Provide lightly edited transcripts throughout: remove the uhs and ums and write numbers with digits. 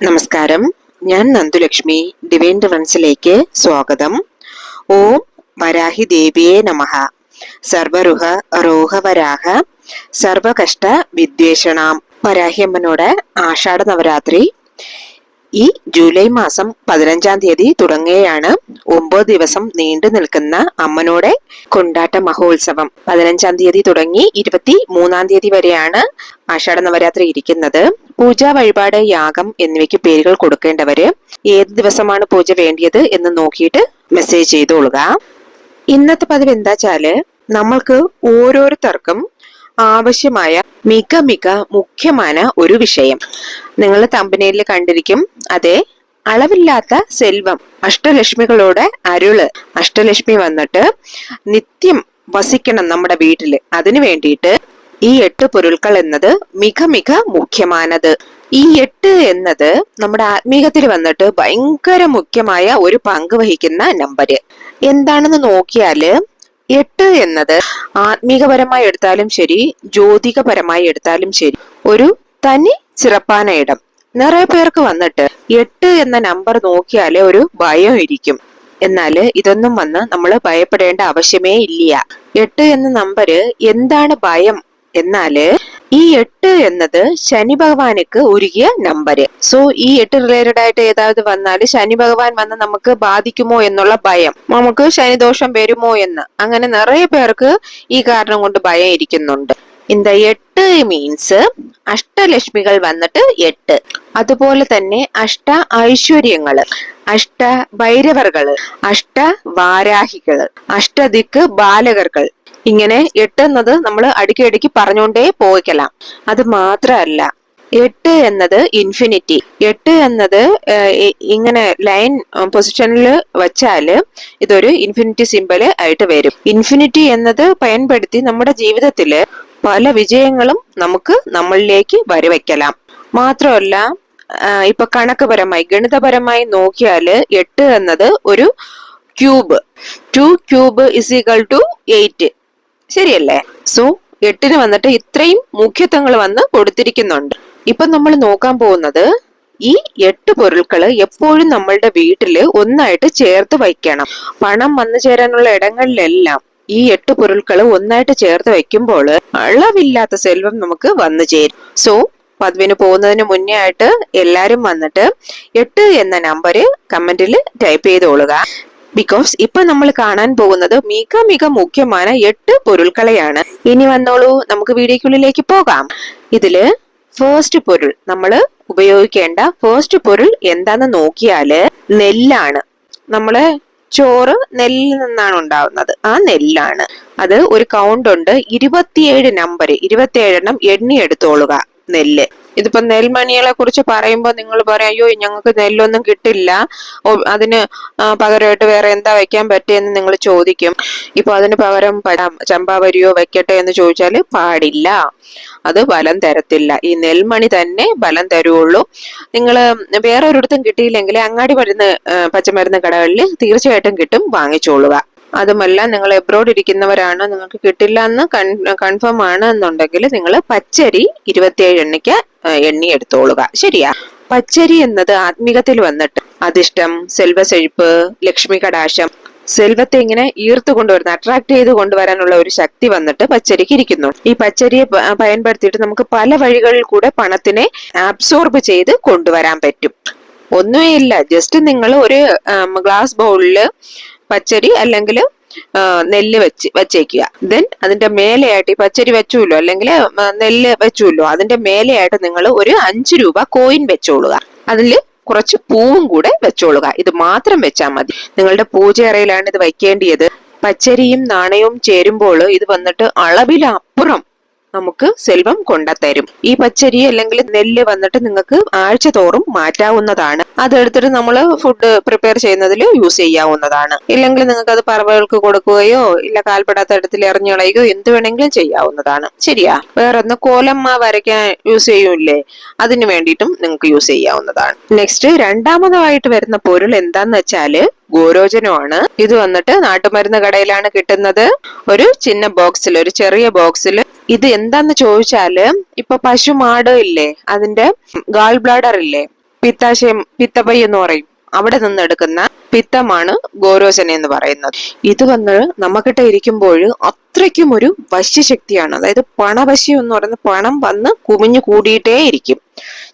നമസ്കാരം, ഞാൻ നന്ദുലക്ഷ്മി. ഡിവൈൻ ഡിഫറൻസിലേക്ക് സ്വാഗതം. ഓം വരാഹി ദേവിയേ നമഃ. സർവരുഹ റോഹവരാഹ സർവകഷ്ട വിദ്വേഷണാം. വരാഹിയമ്മനോട് ആഷാഢ നവരാത്രി ഈ ജൂലൈ മാസം 15-ാം തീയതി തുടങ്ങുകയാണ്. 9 ദിവസം നീണ്ടു നിൽക്കുന്ന അമ്മനോടെ കൊണ്ടാട്ട മഹോത്സവം 15-ാം തീയതി തുടങ്ങി 23-ാം തീയതി വരെയാണ് ആഷാഢ നവരാത്രി ഇരിക്കുന്നത്. പൂജ, വഴിപാട്, യാഗം എന്നിവയ്ക്ക് പേരുകൾ കൊടുക്കേണ്ടവര് ഏത് ദിവസമാണ് പൂജ വേണ്ടിയത് എന്ന് നോക്കിയിട്ട് മെസ്സേജ് ചെയ്തോളുക. ഇന്നത്തെ പതിവ് എന്താച്ചാല്, നമ്മൾക്ക് ഓരോരുത്തർക്കും ആവശ്യമായ മിക മുഖ്യമായ ഒരു വിഷയം നിങ്ങൾ തമ്പനയിൽ കണ്ടിരിക്കും. അതെ, അളവില്ലാത്ത സെൽവം, അഷ്ടലക്ഷ്മികളോട് അരുള്. അഷ്ടലക്ഷ്മി വന്നിട്ട് നിത്യം വസിക്കണം നമ്മുടെ വീട്ടില്. അതിനു വേണ്ടിയിട്ട് ഈ 8 പൊരുൾകൾ എന്നത് മിക മുഖ്യമാനത്. ഈ 8 എന്നത് നമ്മുടെ ആത്മീകത്തിൽ വന്നിട്ട് ഭയങ്കര മുഖ്യമായ ഒരു പങ്ക് വഹിക്കുന്ന നമ്പര്. എന്താണെന്ന് നോക്കിയാല് 8 എന്നത് ആത്മീകപരമായി എടുത്താലും ശരി, ജ്യോതികപരമായി എടുത്താലും ശരി, ഒരു തനി ചിറപ്പാന ഇടം. നിറയെ പേർക്ക് വന്നിട്ട് 8 എന്ന നമ്പർ നോക്കിയാല് ഒരു ഭയം ഇരിക്കും. എന്നാല് ഇതൊന്നും വന്ന് നമ്മൾ ഭയപ്പെടേണ്ട ആവശ്യമേ ഇല്ല. 8 എന്ന നമ്പര് എന്താണ് ഭയം എന്നാല്, ഈ 8 എന്നത് ശനി ഭഗവാനുക്ക് ഒരുകിയ നമ്പര്. സോ ഈ 8 റിലേറ്റഡ് ആയിട്ട് ഏതാவது വന്നാല് ശനി ഭഗവാൻ വന്ന് നമുക്ക് ബാധിക്കുമോ എന്നുള്ള ഭയം, നമുക്ക് ശനിദോഷം വരുമോ എന്ന്, അങ്ങനെ നിറയെ പേർക്ക് ഈ കാരണം കൊണ്ട് ഭയം ഇരിക്കുന്നുണ്ട്. இந்த 8 മീൻസ് അഷ്ടലക്ഷ്മികൾ വന്നിട്ട് 8. അതുപോലെ തന്നെ അഷ്ട ഐശ്വര്യങ്ങള്, അഷ്ട ഭൈരവർകള്, അഷ്ട വാരാഹികള്, അഷ്ടദിക്ക് ബാലകർകൾ. ഇങ്ങനെ 8 എന്നത് നമ്മൾ അടിക്കടിക്ക് പറഞ്ഞുകൊണ്ടേ പോയിக்கலாம். അത് മാത്രല്ല, 8 എന്നത് ഇൻഫിനിറ്റി. 8 എന്നത് ഇങ്ങനെ ലൈൻ പൊസിഷനിൽ വെച്ചാല് ഇതൊരു ഇൻഫിനിറ്റി സിമ്പല് ആയിട്ട് വരും. ഇൻഫിനിറ്റി എന്നത് பயன்படுത്തി നമ്മുടെ ജീവിതത്തില് പല വിജയങ്ങളും നമുക്ക് നമ്മളിലേക്ക് വരവയ്ക്കലാം. മാത്രമല്ല, ഇപ്പൊ കണക്കുപരമായി ഗണിതപരമായി നോക്കിയാല് 8 എന്നത് ഒരു cube. 2 cube is equal to 8. ശരിയല്ലേ? സോ 8-ന് വന്നിട്ട് ഇത്രയും മുഖ്യത്വങ്ങൾ വന്ന് കൊടുത്തിരിക്കുന്നുണ്ട്. ഇപ്പൊ നമ്മൾ നോക്കാൻ പോകുന്നത് ഈ 8 പൊരുൾകള് എപ്പോഴും നമ്മളുടെ വീട്ടില് ഒന്നായിട്ട് ചേർത്ത് വയ്ക്കണം. പണം വന്നു ചേരാനുള്ള ഇടങ്ങളിലെല്ലാം ഈ 8 പൊരുൾകള് ഒന്നായിട്ട് ചേർത്ത് വെക്കുമ്പോൾ അളവില്ലാത്ത സെൽവം നമുക്ക് വന്നു ചേരും. സോ പതിവിന് പോകുന്നതിന് മുന്നേ ആയിട്ട് എല്ലാരും വന്നിട്ട് 8 എന്ന നമ്പര് കമന്റിൽ ടൈപ്പ് ചെയ്തോളുക. ബിക്കോസ് ഇപ്പൊ നമ്മൾ കാണാൻ പോകുന്നത് മിക മുഖ്യമായ 8 പൊരുൾകളെയാണ്. ഇനി വന്നോളൂ, നമുക്ക് വീഡിയോക്കുള്ളിലേക്ക് പോകാം. ഇതില് ഫസ്റ്റ് പൊരുൾ, നമ്മൾ ഉപയോഗിക്കേണ്ട ഫസ്റ്റ് പൊരുൾ എന്താന്ന് നോക്കിയാല് നെല്ലാണ്. നമ്മള് ചോറ് നെല്ലിൽ നിന്നാണ് ഉണ്ടാവുന്നത്. ആ നെല്ലാണ്. അത് ഒരു കൗണ്ട് ഉണ്ട്, 27 നമ്പർ, 27 എണ്ണി എടുത്തോളുക നെല്ല്. ഇതിപ്പോ നെൽമണികളെ കുറിച്ച് പറയുമ്പോ നിങ്ങൾ പറയാം, അയ്യോ ഞങ്ങൾക്ക് നെല്ലൊന്നും കിട്ടില്ല, അതിന് പകരമായിട്ട് വേറെ എന്താ വെക്കാൻ പറ്റിയെന്ന് നിങ്ങൾ ചോദിക്കും. ഇപ്പൊ അതിന് പകരം ചമ്പാവരിയോ വെക്കട്ടെ എന്ന് ചോദിച്ചാല് പാടില്ല, അത് ബലം തരത്തില്ല. ഈ നെൽമണി തന്നെ ബലം തരുള്ളൂ. നിങ്ങള് വേറെ ഒരിടത്തും കിട്ടിയില്ലെങ്കിൽ അങ്ങാടി പച്ചമരുന്ന് കടകളിൽ തീർച്ചയായിട്ടും കിട്ടും, വാങ്ങിച്ചോളുക. അതുമല്ല, നിങ്ങൾ എബ്രോഡ് ഇരിക്കുന്നവരാണ്, നിങ്ങൾക്ക് കിട്ടില്ല എന്ന് കൺഫേം ആണ് എന്നുണ്ടെങ്കിൽ നിങ്ങൾ പച്ചരി 27 എണ്ണയ്ക്ക് എണ്ണി എടുത്തോളുക. ശരിയാ? പച്ചരി എന്നത് ആത്മീകത്തിൽ വന്നിട്ട് അധിഷ്ഠം, സെൽവസെഴിപ്പ്, ലക്ഷ്മി കടാശം, സെൽവത്തെ ഇങ്ങനെ ഈർത്തു കൊണ്ടുവരുന്ന, അട്രാക്ട് ചെയ്ത് കൊണ്ടുവരാനുള്ള ഒരു ശക്തി വന്നിട്ട് പച്ചരിക്ക് ഇരിക്കുന്നു. ഈ പച്ചരിയെ பயன்படுത്തിയിട്ട് നമുക്ക് പല വഴികളിൽ കൂടെ പണത്തിനെ അബ്സോർബ് ചെയ്ത് കൊണ്ടുവരാൻ പറ്റും. ഒന്നുമേ ഇല്ല, ജസ്റ്റ് നിങ്ങൾ ഒരു ഗ്ലാസ് ബൗളില് പച്ചരി അല്ലെങ്കിൽ നെല്ല് വെച്ചേക്കുക. ദെൻ അതിന്റെ മേലെയായിട്ട് ഈ പച്ചരി വെച്ചുല്ലോ അല്ലെങ്കിൽ നെല്ല് വെച്ചുല്ലോ, അതിന്റെ മേലെയായിട്ട് നിങ്ങൾ ഒരു 5 രൂപ കോയിൻ വെച്ചോളുക. അതില് കുറച്ച് പൂവും കൂടെ വെച്ചോളുക. ഇത് മാത്രം വെച്ചാൽ മതി. നിങ്ങളുടെ പൂജയറയിലാണ് ഇത് വയ്ക്കേണ്ടിയത്. പച്ചരിയും നാണയവും ചേരുമ്പോൾ ഇത് വന്നിട്ട് അളവിലപ്പുറം നമുക്ക് സെൽവം കൊണ്ടുതരും. ഈ പച്ചരി അല്ലെങ്കിൽ നെല്ല് വന്നിട്ട് നിങ്ങൾക്ക് ആഴ്ച തോറും മാറ്റാവുന്നതാണ്. അതെടുത്തിട്ട് നമ്മൾ ഫുഡ് പ്രിപ്പയർ ചെയ്യുന്നതിൽ യൂസ് ചെയ്യാവുന്നതാണ്. ഇല്ലെങ്കിൽ നിങ്ങൾക്ക് അത് പറവകൾക്ക് കൊടുക്കുകയോ ഇല്ല കാൽപ്പെടാത്ത ഇടത്തിൽ എറിഞ്ഞു കളയുകയോ എന്ത് വേണമെങ്കിലും ചെയ്യാവുന്നതാണ്. ശരിയാ? വേറൊന്ന് കോലമ്മ വരയ്ക്കാൻ യൂസ് ചെയ്യൂല്ലേ, അതിനു വേണ്ടിയിട്ടും നിങ്ങൾക്ക് യൂസ് ചെയ്യാവുന്നതാണ്. നെക്സ്റ്റ് രണ്ടാമതായിട്ട് വരുന്ന പൊരുൾ എന്താന്ന് വെച്ചാല് ഗോരോചനമാണ്. ഇത് വന്നിട്ട് നാട്ടുമരുന്ന് കടയിലാണ് കിട്ടുന്നത്. ഒരു ചിന്ന ബോക്സിൽ, ഒരു ചെറിയ ബോക്സിൽ. ഇത് എന്താന്ന് ചോദിച്ചാല്, ഇപ്പൊ പശു മാട് ഇല്ലേ, അതിന്റെ ഗാൾ ബ്ലാഡർ ഇല്ലേ, പിത്താശയം, പിത്തപ്പൈ എന്ന് പറയും, അവിടെ നിന്ന് എടുക്കുന്ന പിത്തമാണ് ഗോരോചന എന്ന് പറയുന്നത്. ഇത് വന്ന് നമുക്കിട്ട് ഇരിക്കുമ്പോൾ അത്രയ്ക്കും ഒരു വശ്യശക്തിയാണ്. അതായത് പണവശ്യം എന്ന് പറയുന്നത് പണം വന്ന് കുമിഞ്ഞു കൂടിയിട്ടേ ഇരിക്കും.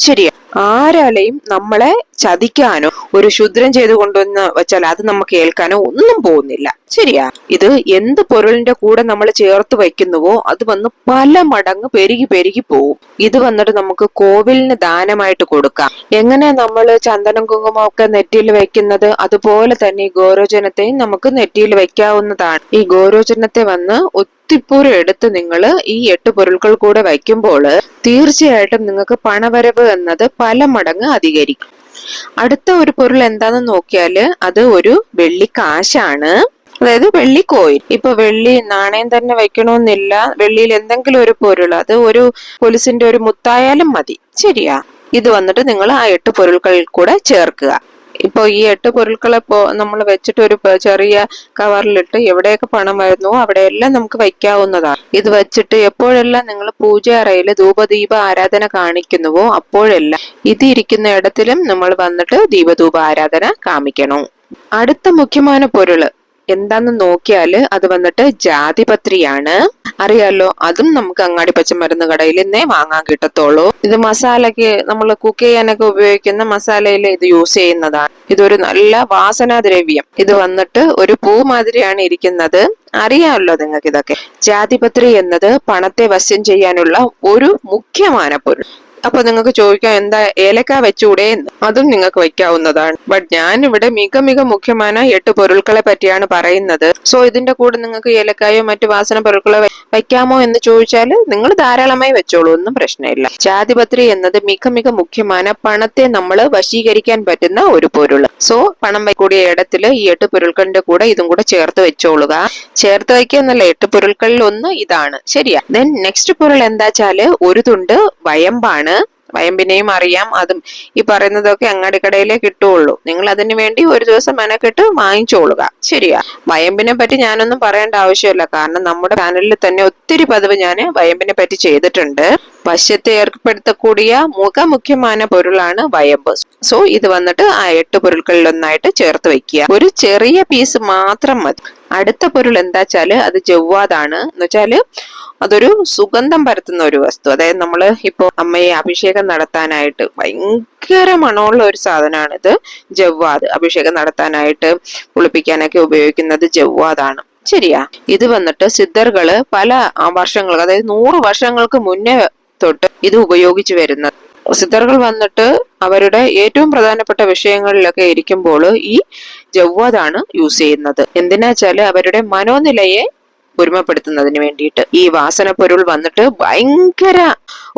ശരിയാ, ആരാലെയും നമ്മളെ ചതിക്കാനോ ഒരു ക്ഷുദ്രം ചെയ്ത് കൊണ്ടുവന്ന് വെച്ചാൽ അത് നമുക്ക് കേൾക്കാനോ ഒന്നും പോകുന്നില്ല. ശരിയാ, ഇത് എന്ത് പൊരുളിന്റെ കൂടെ നമ്മൾ ചേർത്ത് വയ്ക്കുന്നുവോ അത് വന്ന് പല മടങ്ങ് പെരുകി പെരുകി പോവും. ഇത് വന്നിട്ട് നമുക്ക് കോവിലിന് ദാനമായിട്ട് കൊടുക്കാം. എങ്ങനെ നമ്മൾ ചന്ദനം കുങ്കുമം ഒക്കെ നെറ്റിയിൽ വെക്കുന്നത് അതുപോലെ തന്നെ ഈ ഗോരോചനത്തെയും നമുക്ക് നെറ്റിയിൽ വെക്കാവുന്നതാണ്. ഈ ഗോരോചനത്തെ വന്ന് ഒത്തിപ്പൂരം എടുത്ത് നിങ്ങൾ ഈ 8 പൊരുൾകൾ കൂടെ വയ്ക്കുമ്പോൾ തീർച്ചയായിട്ടും നിങ്ങൾക്ക് പണവരവ് എന്നത് പല മടങ്ങ് അധികരിക്കും. അടുത്ത ഒരു പൊരുൾ എന്താന്ന് നോക്കിയാല് അത് ഒരു വെള്ളിക്കാശാണ്. അതായത് വെള്ളി കോയിൻ. ഇപ്പൊ വെള്ളി നാണയം തന്നെ വെക്കണമെന്നില്ല, വെള്ളിയിൽ എന്തെങ്കിലും ഒരു പൊരുൾ, അത് ഒരു കൊലുസിന്റെ ഒരു മുത്തായാലും മതി. ശരിയാ, ഇത് വന്നിട്ട് നിങ്ങൾ ആ 8 പൊരുൾകളിൽ കൂടെ ചേർക്കുക. ഇപ്പൊ ഈ 8 പൊരുൾകളെ നമ്മൾ വെച്ചിട്ട് ഒരു ചെറിയ കവറിലിട്ട് എവിടെയൊക്കെ പണം വരുന്നുവോ അവിടെയെല്ലാം നമുക്ക് വയ്ക്കാവുന്നതാണ്. ഇത് വെച്ചിട്ട് എപ്പോഴെല്ലാം നിങ്ങൾ പൂജ അറയിൽ ധൂപദീപ ആരാധന കാണിക്കുന്നുവോ അപ്പോഴെല്ലാം ഇത് ഇരിക്കുന്ന ഇടത്തിലും നമ്മൾ വന്നിട്ട് ദീപധൂപ ആരാധന കാമിക്കണം. അടുത്ത മുഖ്യമായ പൊരുള് എന്താന്ന് നോക്കിയാല് അത് വന്നിട്ട് ജാതിപത്രിയാണ്. അറിയാലോ, അതും നമുക്ക് അങ്ങാടി പച്ചമരുന്ന് കടയിൽ നിന്നേ വാങ്ങാൻ കിട്ടത്തുള്ളൂ. ഇത് മസാലയ്ക്ക് നമ്മൾ കുക്ക് ചെയ്യാനൊക്കെ ഉപയോഗിക്കുന്ന മസാലയിൽ ഇത് യൂസ് ചെയ്യുന്നതാണ്. ഇതൊരു നല്ല വാസനാദ്രവ്യം. ഇത് വന്നിട്ട് ഒരു പൂ മാതിരിയാണ് ഇരിക്കുന്നത്. അറിയാമല്ലോ നിങ്ങൾക്ക് ഇതൊക്കെ. ജാതിപത്രി എന്നത് പണത്തെ വശം ചെയ്യാനുള്ള ഒരു മുഖ്യമായ പൊരുൾ. അപ്പൊ നിങ്ങൾക്ക് ചോദിക്കാം, എന്താ ഏലക്ക വെച്ചൂടെ എന്ന്? അതും നിങ്ങൾക്ക് വയ്ക്കാവുന്നതാണ്. ബട്ട് ഞാൻ ഇവിടെ മിക മുഖ്യമായ 8 പൊരുൾകളെ പറ്റിയാണ് പറയുന്നത്. സോ ഇതിന്റെ കൂടെ നിങ്ങൾക്ക് ഏലക്കായോ മറ്റു വാസന പൊരുൾകളോ വയ്ക്കാമോ എന്ന് ചോദിച്ചാൽ നിങ്ങൾ ധാരാളമായി വെച്ചോളൂ, ഒന്നും പ്രശ്നമില്ല. ജാതിപത്രി എന്നത് മിക മുഖ്യമായ പണത്തെ നമ്മൾ വശീകരിക്കാൻ പറ്റുന്ന ഒരു പൊരുൾ. സോ പണം കൂടിയ ഇടത്തില് ഈ 8 പൊരുൾക്കളുടെ കൂടെ ഇതും കൂടെ ചേർത്ത് വെച്ചോളുക. ചേർത്ത് വയ്ക്കുക എന്നല്ല, 8 പൊരുൾകളിൽ ഒന്ന് ഇതാണ്. ശരിയാ. ദെൻ നെക്സ്റ്റ് പൊരുൾ എന്താ വെച്ചാല് ഒരു തുണ്ട് വയമ്പാണ്. വയമ്പിനെയും അറിയാം, അതും ഈ പറയുന്നതൊക്കെ അങ്ങാടിക്കടയിലേ കിട്ടുള്ളൂ. നിങ്ങൾ അതിന് വേണ്ടി ഒരു ദിവസം മെനക്കെട്ട് വാങ്ങിച്ചോളുക. ശരിയാ. വയമ്പിനെ പറ്റി ഞാനൊന്നും പറയേണ്ട ആവശ്യമില്ല, കാരണം നമ്മുടെ ചാനലിൽ തന്നെ ഒത്തിരി പതിവ് ഞാൻ വയമ്പിനെ പറ്റി ചെയ്തിട്ടുണ്ട്. വശ്യത്തെ ഏർപ്പെടുത്തக்கூடிய മുഖ്യമായ പൊരുളാണ് വയമ്പ്. സോ ഇത് വന്നിട്ട് ആ 8 പൊരുൾകളിൽ ഒന്നായിട്ട് ചേർത്ത് വെക്കുക. ഒരു ചെറിയ പീസ് മാത്രം മതി. അടുത്ത പൊരുൾ എന്താ വെച്ചാല് അത് ജവ്വാദാണ്. എന്ന് വെച്ചാല് അതൊരു സുഗന്ധം പരത്തുന്ന ഒരു വസ്തു. അതായത് നമ്മള് ഇപ്പൊ അമ്മയെ അഭിഷേകം നടത്താനായിട്ട് ഭയങ്കര മണമുള്ള ഒരു സാധനമാണ് ഇത് ജവ്വാദ്. അഭിഷേകം നടത്താനായിട്ട് കുളിപ്പിക്കാനൊക്കെ ഉപയോഗിക്കുന്നത് ജവ്വാദാണ്. ശരിയാ. ഇത് വന്നിട്ട് സിദ്ധർകള് പല വർഷങ്ങൾക്ക്, അതായത് 100 വർഷങ്ങൾക്ക് മുന്നേ തൊട്ട് ഇത് ഉപയോഗിച്ചു വരുന്നത്. സിദ്ധർകൾ വന്നിട്ട് അവരുടെ ഏറ്റവും പ്രധാനപ്പെട്ട വിഷയങ്ങളിലൊക്കെ ഇരിക്കുമ്പോൾ ഈ ജവ്വാദാണ് യൂസ് ചെയ്യുന്നത്. എന്തിനാ വെച്ചാല് അവരുടെ മനോനിലയെ ഒരുമപ്പെടുത്തുന്നതിന് വേണ്ടിയിട്ട്. ഈ വാസന പൊരുൾ വന്നിട്ട് ഭയങ്കര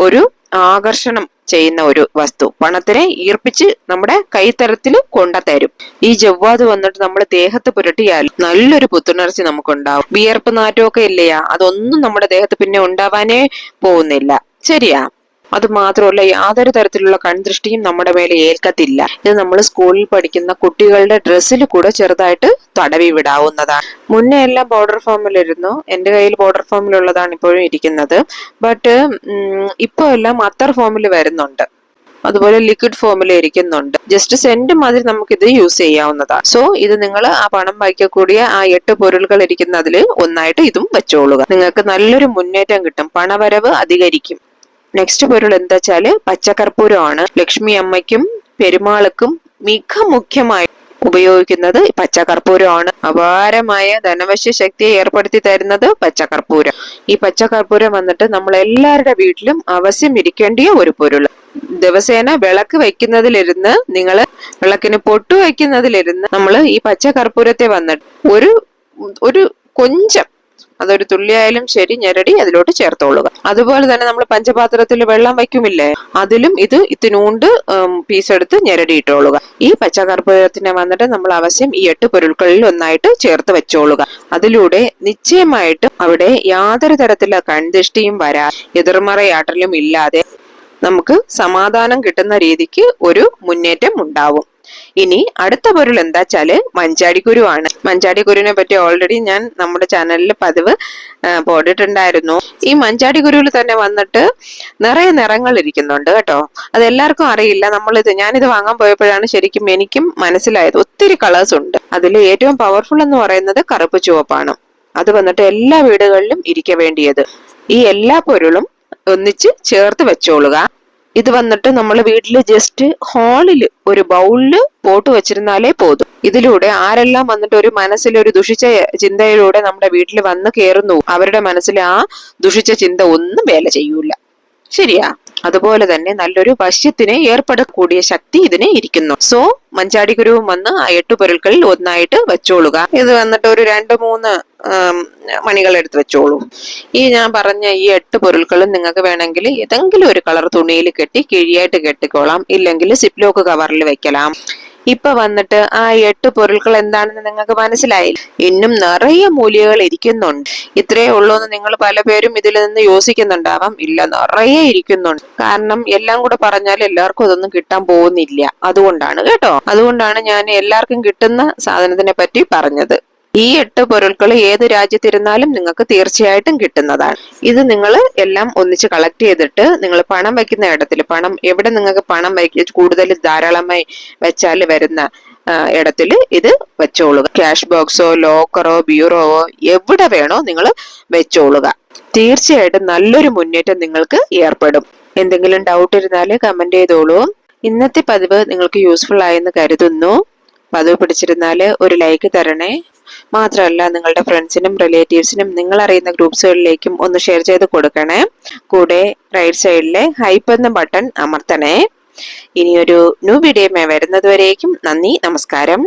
ഒരു ആകർഷണം ചെയ്യുന്ന ഒരു വസ്തു, പണത്തിനെ ഈർപ്പിച്ച് നമ്മുടെ കൈത്തരത്തിൽ കൊണ്ടുതരും. ഈ ജവ്വാദ് വന്നിട്ട് നമ്മൾ ദേഹത്ത് പുരട്ടിയാൽ നല്ലൊരു പുത്തുണർച്ച നമുക്കുണ്ടാവും. വിയർപ്പ് നാറ്റമൊക്കെ ഇല്ലയാ, അതൊന്നും നമ്മുടെ ദേഹത്ത് പിന്നെ ഉണ്ടാവാനേ പോകുന്നില്ല. ശരിയാ. അത് മാത്രമല്ല, യാതൊരു തരത്തിലുള്ള കൺദൃഷ്ടിയും നമ്മുടെ മേലെ ഏൽക്കത്തില്ല. ഇത് നമ്മൾ സ്കൂളിൽ പഠിക്കുന്ന കുട്ടികളുടെ ഡ്രസ്സിൽ കൂടെ ചെറുതായിട്ട് തടവി വിടാവുന്നതാണ്. മുന്നേ എല്ലാം പൗഡർ ഫോമിലിരുന്നു. എന്റെ കയ്യിൽ പൗഡർ ഫോമിലുള്ളതാണ് ഇപ്പോഴും ഇരിക്കുന്നത്. ബട്ട് ഇപ്പൊ എല്ലാം അത്തർ ഫോമിൽ വരുന്നുണ്ട്, അതുപോലെ ലിക്വിഡ് ഫോമിൽ ഇരിക്കുന്നുണ്ട്. ജസ്റ്റ് സെന്റ് മാതിരി നമുക്ക് ഇത് യൂസ് ചെയ്യാവുന്നതാണ്. സോ ഇത് നിങ്ങൾ ആ പണം വയ്ക്കக்கூடிய ആ 8 പൊരുളുകൾ ഇരിക്കുന്നതിൽ ഒന്നായിട്ട് ഇതും വെച്ചോളുക. നിങ്ങൾക്ക് നല്ലൊരു മുന്നേറ്റം കിട്ടും, പണവരവ് അധികരിക്കും. നെക്സ്റ്റ് പൊരുൾ എന്താ വെച്ചാല് പച്ചക്കർപ്പൂരമാണ്. ലക്ഷ്മി അമ്മയ്ക്കും പെരുമാൾക്കും മിക മുഖ്യമായി ഉപയോഗിക്കുന്നത് പച്ചകർപ്പൂരമാണ്. അപാരമായ ധനവശ്യ ശക്തിയെ ഏർപ്പെടുത്തി തരുന്നത് പച്ചകർപ്പൂരം. ഈ പച്ചകർപ്പൂരം വന്നിട്ട് നമ്മൾ എല്ലാവരുടെ വീട്ടിലും അവശ്യം ഇരിക്കേണ്ടിയ ഒരു പൊരുൾ. ദിവസേന വിളക്ക് വെക്കുന്നതിലിരുന്ന്, നിങ്ങൾ വിളക്കിന് പൊട്ടു വെക്കുന്നതിലിരുന്ന് നമ്മൾ ഈ പച്ചകർപ്പൂരത്തെ വന്നിട്ട് ഒരു കൊഞ്ചം, അതൊരു തുള്ളിയായാലും ശരി, ഞെരടി അതിലോട്ട് ചേർത്തോളുക. അതുപോലെ തന്നെ നമ്മൾ പഞ്ചപാത്രത്തിൽ വെള്ളം വയ്ക്കുമില്ലേ, അതിലും ഇതിനൂണ്ട് പീസ് എടുത്ത് ഞെരടിയിട്ടോളുക. ഈ പച്ചകർപ്പൂരത്തിനെ വന്നിട്ട് നമ്മൾ അവശ്യം ഈ 8 പൊരുൾകളിൽ ഒന്നായിട്ട് ചേർത്ത് വെച്ചോളുക. അതിലൂടെ നിശ്ചയമായിട്ടും അവിടെ യാതൊരു തരത്തിലുള്ള കൺദൃഷ്ടിയും വരാ, എതിർമറയാട്ടലും ഇല്ലാതെ നമുക്ക് സമാധാനം കിട്ടുന്ന രീതിക്ക് ഒരു മുന്നേറ്റം ഉണ്ടാവും. ഇനി അടുത്ത പൊരുൾ എന്താച്ചാല് മഞ്ചാടിക്കുരുവാണ്. മഞ്ചാടിക്കുരുവിനെ പറ്റി ഓൾറെഡി ഞാൻ നമ്മുടെ ചാനലിൽ പതിവ് പോയിട്ടുണ്ടായിരുന്നു. ഈ മഞ്ചാടിക്കുരുവിൽ തന്നെ വന്നിട്ട് നിറയെ നിറങ്ങൾ ഇരിക്കുന്നുണ്ട് കേട്ടോ. അതെല്ലാവർക്കും അറിയില്ല. ഞാനിത് വാങ്ങാൻ പോയപ്പോഴാണ് ശരിക്കും എനിക്കും മനസ്സിലായത്. ഒത്തിരി കളേഴ്സ് ഉണ്ട്. അതിൽ ഏറ്റവും പവർഫുൾ എന്ന് പറയുന്നത് കറുപ്പ് ചുവപ്പാണ്. അത് വന്നിട്ട് എല്ലാ വീടുകളിലും ഇരിക്ക വേണ്ടിയത്. ഈ എല്ലാ പൊരുളും ഒന്നിച്ച് ചേർത്ത് വെച്ചോളുക. ഇത് വന്നിട്ട് നമ്മൾ വീട്ടില് ജസ്റ്റ് ഹാളില് ഒരു ബൗളില് പോട്ട് വെച്ചിരുന്നാലേ പോതും. ഇതിലൂടെ ആരെല്ലാം വന്നിട്ട് ഒരു മനസ്സിലൊരു ദുഷിച്ച ചിന്തയിലൂടെ നമ്മുടെ വീട്ടിൽ വന്ന് കയറുന്നു, അവരുടെ മനസ്സിൽ ആ ദുഷിച്ച ചിന്ത ഒന്നും വേല ചെയ്യൂല. ശരിയാ? അതുപോലെ തന്നെ നല്ലൊരു വശ്യത്തിന് ഏർപ്പെടக்கூடிய ശക്തി ഇതിന് ഇരിക്കുന്നു. സോ മഞ്ചാടിക്കുരുവും വന്ന് ആ 8 പൊരുൾകളിൽ ഒന്നായിട്ട് വെച്ചോളുക. ഇത് വന്നിട്ട് ഒരു 2-3 മണികൾ എടുത്ത് വെച്ചോളൂ. ഈ ഞാൻ പറഞ്ഞ ഈ 8 പൊരുൾകളും നിങ്ങൾക്ക് വേണമെങ്കിൽ ഏതെങ്കിലും ഒരു കളർ തുണിയിൽ കെട്ടി കിഴിയായിട്ട് കെട്ടിക്കോളാം, ഇല്ലെങ്കിൽ സിപ്ലോക്ക് കവറിൽ വെக்கலாம். ഇപ്പൊ വന്നിട്ട് ആ 8 പൊരുൾകൾ എന്താണെന്ന് നിങ്ങൾക്ക് മനസ്സിലായി. ഇന്നും നിറയെ മൂലികകൾ ഇരിക്കുന്നുണ്ട്. ഇത്രയേ ഉള്ളൂ എന്ന് നിങ്ങൾ പല പേരും ഇതിൽ നിന്ന് യോസിക്കുന്നുണ്ടാവാം. ഇല്ല, നിറയെ ഇരിക്കുന്നുണ്ട്. കാരണം എല്ലാം കൂടെ പറഞ്ഞാൽ എല്ലാവർക്കും അതൊന്നും കിട്ടാൻ പോകുന്നില്ല. അതുകൊണ്ടാണ് കേട്ടോ. അതുകൊണ്ടാണ് ഞാൻ എല്ലാവർക്കും കിട്ടുന്ന സാധനത്തിനെ പറ്റി പറഞ്ഞത്. ഈ 8 പൊരുൾകൾ ഏത് രാജ്യത്തിരുന്നാലും നിങ്ങൾക്ക് തീർച്ചയായിട്ടും കിട്ടുന്നതാണ്. ഇത് നിങ്ങൾ എല്ലാം ഒന്നിച്ച് കളക്ട് ചെയ്തിട്ട് നിങ്ങൾ പണം വെക്കുന്ന ഇടത്തിൽ, പണം എവിടെ നിങ്ങൾക്ക് പണം കൂടുതൽ ധാരാളമായി വെച്ചാൽ വരുന്ന ഇടത്തിൽ ഇത് വെച്ചോളുക. ക്യാഷ് ബോക്സോ ലോക്കറോ ബ്യൂറോവോ എവിടെ വേണോ നിങ്ങൾ വെച്ചോളുക. തീർച്ചയായിട്ടും നല്ലൊരു മുന്നേറ്റം നിങ്ങൾക്ക് ഏർപ്പെടും. എന്തെങ്കിലും ഡൗട്ട് ഇരുന്നാല് കമന്റ് ചെയ്തോളൂ. ഇന്നത്തെ പതിവ് നിങ്ങൾക്ക് യൂസ്ഫുൾ ആയെന്ന് കരുതുന്നു. പതിവ് പിടിച്ചിരുന്നാല് ഒരു ലൈക്ക് തരണേ. മാത്രമല്ല നിങ്ങളുടെ ഫ്രണ്ട്സിനും റിലേറ്റീവ്സിനും നിങ്ങൾ അറിയുന്ന ഗ്രൂപ്പ്സുകളിലേക്കും ഒന്ന് ഷെയർ ചെയ്ത് കൊടുക്കണേ. കൂടെ റൈറ്റ് സൈഡിലെ ഹൈപ്പ് എന്ന ബട്ടൺ അമർത്തണേ. ഇനിയൊരു ന്യൂ വീഡിയോയുമായി വരുന്നത് വരേക്കും നന്ദി, നമസ്കാരം.